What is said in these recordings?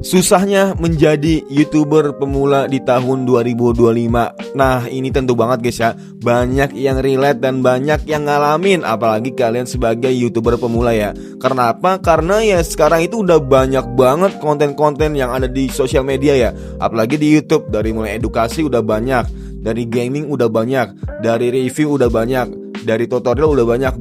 Susahnya menjadi YouTuber pemula di tahun 2025. Nah, ini tentu banget guys ya, banyak yang relate dan banyak yang ngalamin, apalagi kalian sebagai YouTuber pemula ya. Karena apa? Karena ya sekarang itu udah banyak banget konten-konten yang ada di sosial media ya. Apalagi di YouTube, dari mulai edukasi udah banyak, dari gaming udah banyak, dari review udah banyak, dari tutorial udah banyak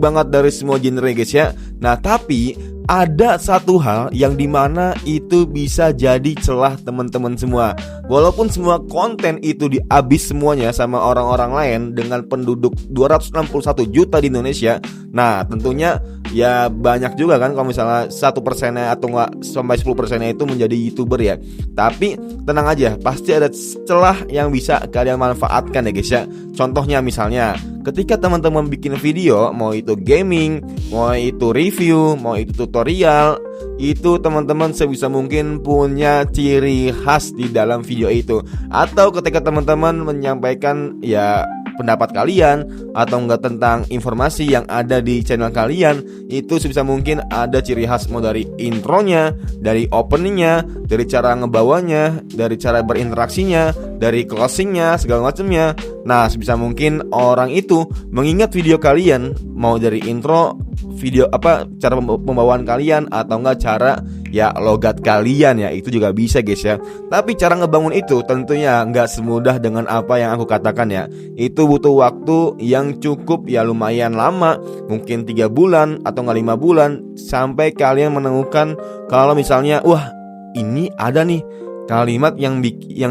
banget dari semua genre guys ya. Nah, tapi ada satu hal yang dimana itu bisa jadi celah teman-teman semua. Walaupun semua konten itu dihabis semuanya sama orang-orang lain dengan penduduk 261 juta di Indonesia. Nah, tentunya ya banyak juga kan kalau misalnya 1%-nya atau enggak sampai 10%-nya itu menjadi YouTuber ya. Tapi tenang aja, pasti ada celah yang bisa kalian manfaatkan ya guys ya. Contohnya misalnya ketika teman-teman bikin video, mau itu gaming, mau itu review, mau itu tutorial, itu teman-teman sebisa mungkin punya ciri khas di dalam video itu. Atau ketika teman-teman menyampaikan ya pendapat kalian atau enggak tentang informasi yang ada di channel kalian, itu sebisa mungkin ada ciri khas, mau dari intronya, dari openingnya, dari cara ngebawanya, dari cara berinteraksinya, dari closingnya, segala macamnya. Nah, sebisa mungkin orang itu mengingat video kalian, mau dari intro, video cara pembawaan kalian, atau enggak cara ya logat kalian ya, itu juga bisa guys ya. Tapi cara ngebangun itu tentunya enggak semudah dengan apa yang aku katakan ya. Itu butuh waktu yang cukup ya, lumayan lama, mungkin 3 bulan atau enggak 5 bulan, sampai kalian menemukan kalau misalnya wah, ini ada nih kalimat yang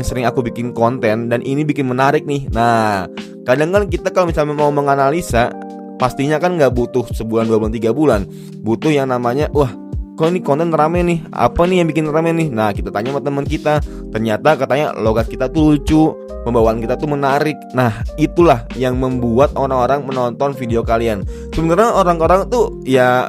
sering aku bikin konten dan ini bikin menarik nih. Nah, kadang kan kita kalau misalnya mau menganalisa, pastinya kan nggak butuh sebulan, 2 bulan, 3 bulan. Butuh yang namanya wah, kok ini konten rame nih, apa nih yang bikin rame nih. Nah, kita tanya sama teman kita, ternyata katanya logat kita tuh lucu, pembawaan kita tuh menarik. Nah, itulah yang membuat orang-orang menonton video kalian. Sebenarnya orang-orang tuh ya,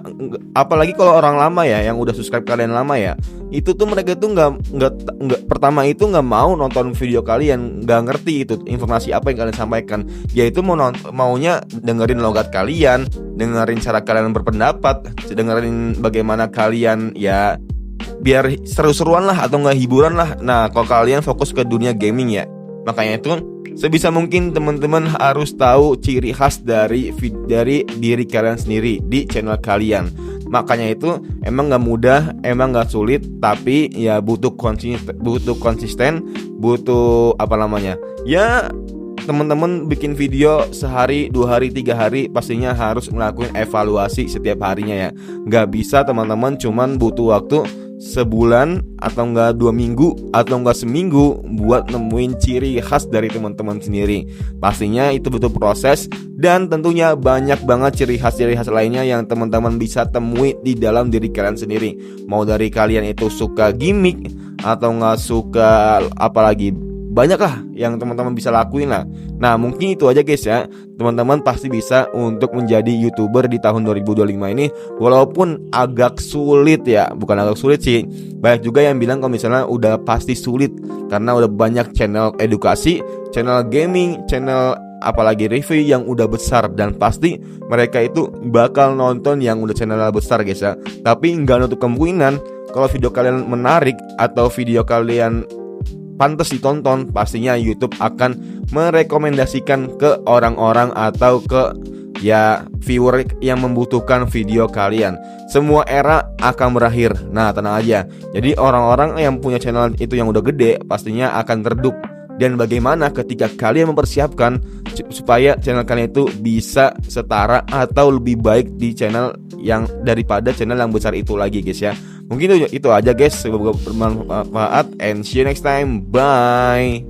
apalagi kalau orang lama ya, yang udah subscribe kalian lama ya, itu tuh mereka tuh nggak pertama itu nggak mau nonton video kalian, nggak ngerti itu informasi apa yang kalian sampaikan. Yaitu maunya dengerin logat kalian, dengerin cara kalian berpendapat, dengerin bagaimana kalian ya biar seru-seruan lah atau nggak hiburan lah. Nah, kalau kalian fokus ke dunia gaming ya, makanya itu sebisa mungkin teman-teman harus tahu ciri khas dari diri kalian sendiri di channel kalian. Makanya itu emang gak mudah, emang gak sulit, tapi ya butuh konsisten, butuh ya teman-teman bikin video sehari, 2 hari, 3 hari, pastinya harus ngelakuin evaluasi setiap harinya ya. Gak bisa teman-teman cuman butuh waktu sebulan atau enggak 2 minggu atau enggak seminggu buat nemuin ciri khas dari teman-teman sendiri. Pastinya itu butuh proses, dan tentunya banyak banget ciri khas lainnya yang teman-teman bisa temui di dalam diri kalian sendiri. Mau dari kalian itu suka gimmick atau enggak suka apalagi, banyak lah yang teman-teman bisa lakuin lah. Nah, mungkin itu aja guys ya. Teman-teman pasti bisa untuk menjadi YouTuber di tahun 2025 ini. Walaupun agak sulit ya, bukan agak sulit sih, banyak juga yang bilang kalau misalnya udah pasti sulit, karena udah banyak channel edukasi, channel gaming, channel apalagi review yang udah besar, dan pasti mereka itu bakal nonton yang udah channel besar guys ya. Tapi nggak nutup kemungkinan kalau video kalian menarik atau video kalian pantas ditonton, pastinya YouTube akan merekomendasikan ke orang-orang atau ke ya viewer yang membutuhkan video kalian. Semua era akan berakhir. Nah, tenang aja. Jadi orang-orang yang punya channel itu yang udah gede pastinya akan redup. Dan bagaimana ketika kalian mempersiapkan supaya channel kalian itu bisa setara atau lebih baik di channel yang daripada channel yang besar itu lagi guys ya. Mungkin itu aja guys, semoga bermanfaat, and see you next time. Bye.